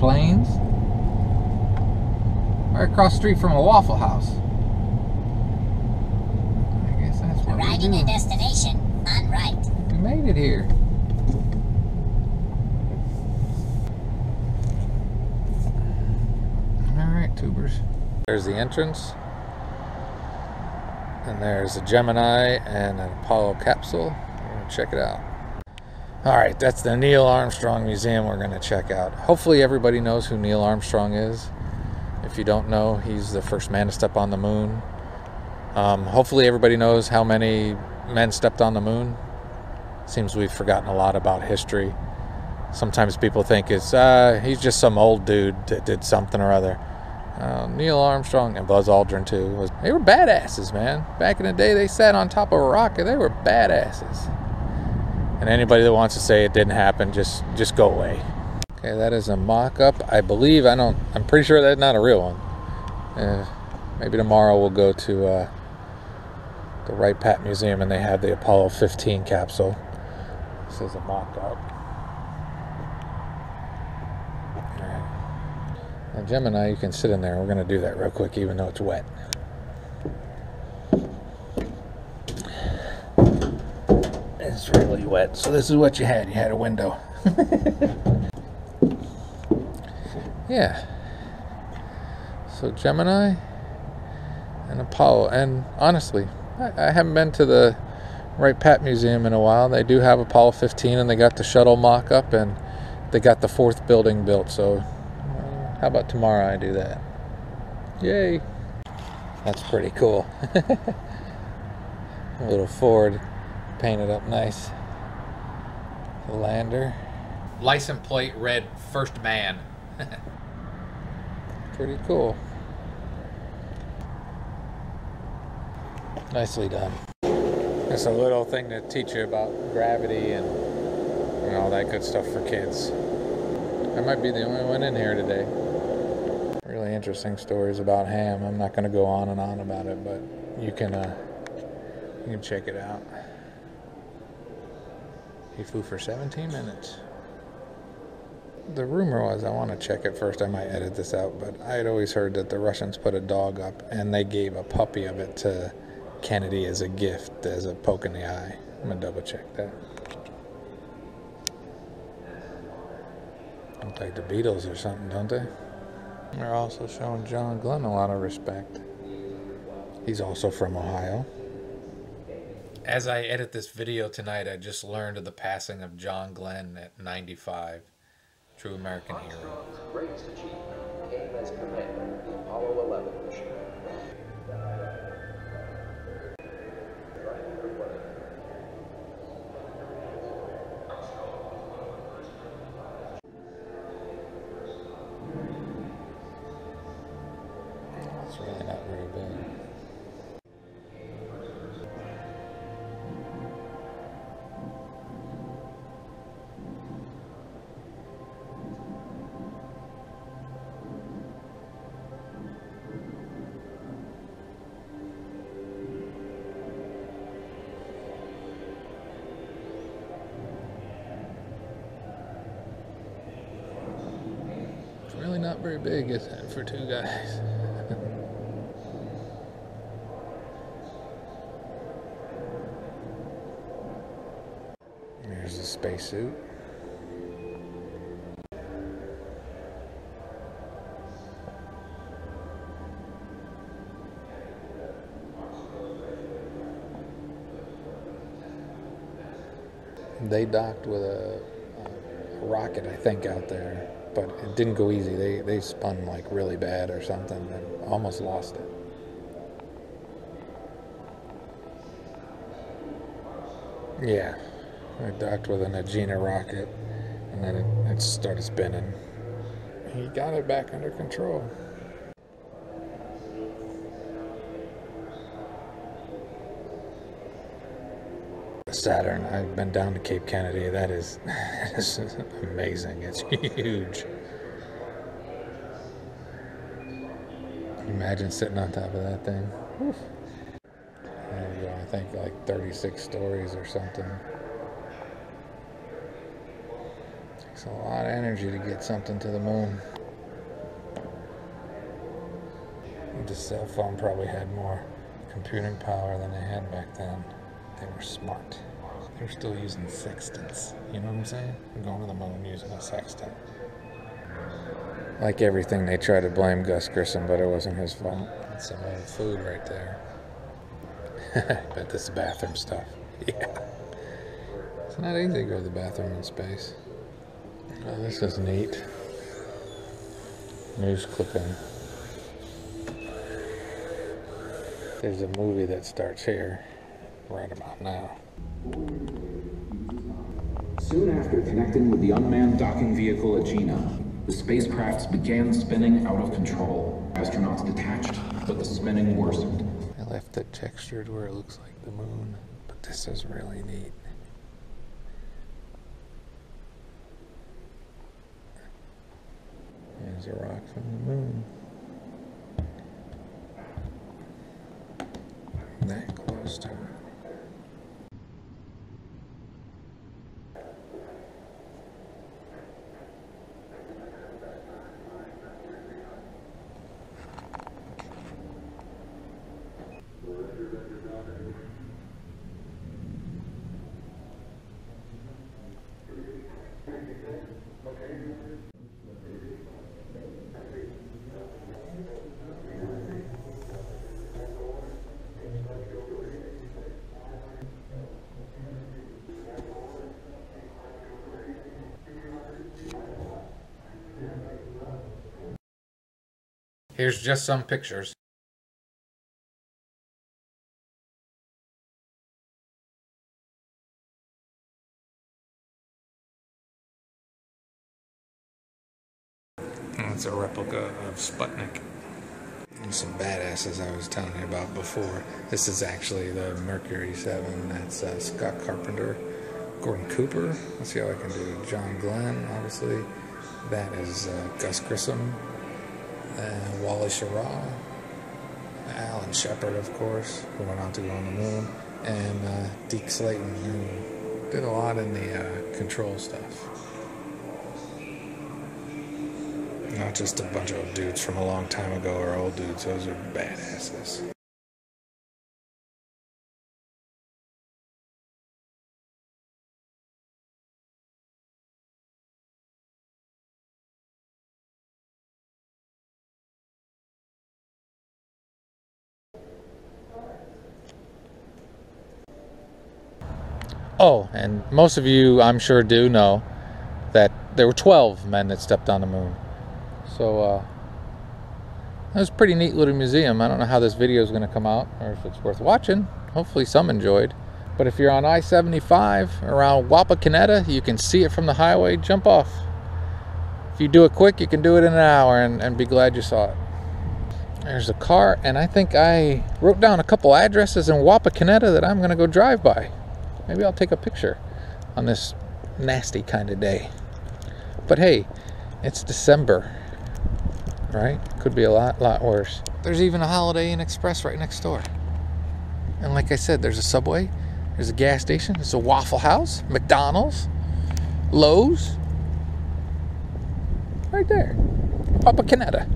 planes. Right across the street from a Waffle House. I guess that's what we're Arriving doing. at destination on right. We made it here. Alright, tubers. There's the entrance. And there's a Gemini and an Apollo capsule. We're going to check it out. Alright, that's the Neil Armstrong Museum we're going to check out. Hopefully everybody knows who Neil Armstrong is. If you don't know, he's the first man to step on the moon. Hopefully everybody knows how many men stepped on the moon. Seems we've forgotten a lot about history. Sometimes people think it's he's just some old dude that did something or other. Neil Armstrong and Buzz Aldrin too. They were badasses, man. Back in the day, they sat on top of a rocket. They were badasses. And anybody that wants to say it didn't happen, just go away. Okay, that is a mock-up. I believe, I'm pretty sure that's not a real one. Maybe tomorrow we'll go to the Wright Pat Museum and they have the Apollo 15 capsule. This is a mock-up. Now, Gemini, you can sit in there. We're going to do that real quick, even though it's wet. It's really wet. So this is what you had. You had a window. Yeah. So Gemini and Apollo. And honestly, I haven't been to the Wright Pat Museum in a while. They do have Apollo 15 and they got the shuttle mock-up and they got the 4th building built. So how about tomorrow I do that? Yay. That's pretty cool. A little Ford painted up nice. The lander. License plate read First Man. Pretty cool. Nicely done. It's a little thing to teach you about gravity and all that good stuff for kids. I might be the only one in here today. Really interesting stories about ham. I'm not going to go on and on about it, but you can check it out. He flew for 17 minutes. The rumor was, I want to check it first, I might edit this out, but I had always heard that the Russians put a dog up and they gave a puppy of it to Kennedy as a gift, as a poke in the eye. I'm going to double check that. Look like the Beatles or something, don't they? They're also showing John Glenn a lot of respect. He's also from Ohio. As I edit this video tonight, I just learned of the passing of John Glenn at 95. True American hero. Greatest achievement came as commander of the Apollo 11 mission. It's really not very big. Really not very big, is it, for two guys? There's the spacesuit. They docked with a rocket, I think, out there. But it didn't go easy. They spun like really bad or something and almost lost it. Yeah, I docked with an Agena rocket and then it started spinning. He got it back under control. Saturn, I've been down to Cape Kennedy. That is amazing. It's huge. Imagine sitting on top of that thing. Whew. There you go. I think like 36 stories or something. Takes a lot of energy to get something to the moon. The cell phone probably had more computing power than they had back then. They were smart. They were still using sextants. You know what I'm saying? I'm going to the moon using a sextant. Like everything, they try to blame Gus Grissom, but it wasn't his fault. That's some old food right there. Bet this is bathroom stuff. Yeah. It's not easy to go to the bathroom in space. Oh, this is neat. News clipping. There's a movie that starts here, right about now. Soon after connecting with the unmanned docking vehicle at Gina, the spacecrafts began spinning out of control. Astronauts detached, but the spinning worsened. I left it textured where it looks like the moon, but this is really neat. There's a rock from the moon. That close to it. Here's just some pictures. It's a replica of Sputnik. And some badasses I was telling you about before. This is actually the Mercury 7. That's Scott Carpenter, Gordon Cooper. Let's see how I can do. John Glenn, obviously. That is Gus Grissom. Wally Schirra, Alan Shepard, of course, who went on to go on the moon, and Deke Slayton, who did a lot in the control stuff. Not just a bunch of dudes from a long time ago or old dudes, those are badasses. Oh, and most of you, I'm sure, do know that there were 12 men that stepped on the moon. So, that was a pretty neat little museum. I don't know how this video is going to come out or if it's worth watching. Hopefully some enjoyed. But if you're on I-75 around Wapakoneta, you can see it from the highway. Jump off. If you do it quick, you can do it in an hour and be glad you saw it. There's a car, and I think I wrote down a couple addresses in Wapakoneta that I'm going to go drive by. Maybe I'll take a picture on this nasty kind of day. But hey, it's December, right? Could be a lot worse. There's even a Holiday Inn Express right next door. And like I said, there's a Subway, there's a gas station, there's a Waffle House, McDonald's, Lowe's. Right there. Wapakoneta.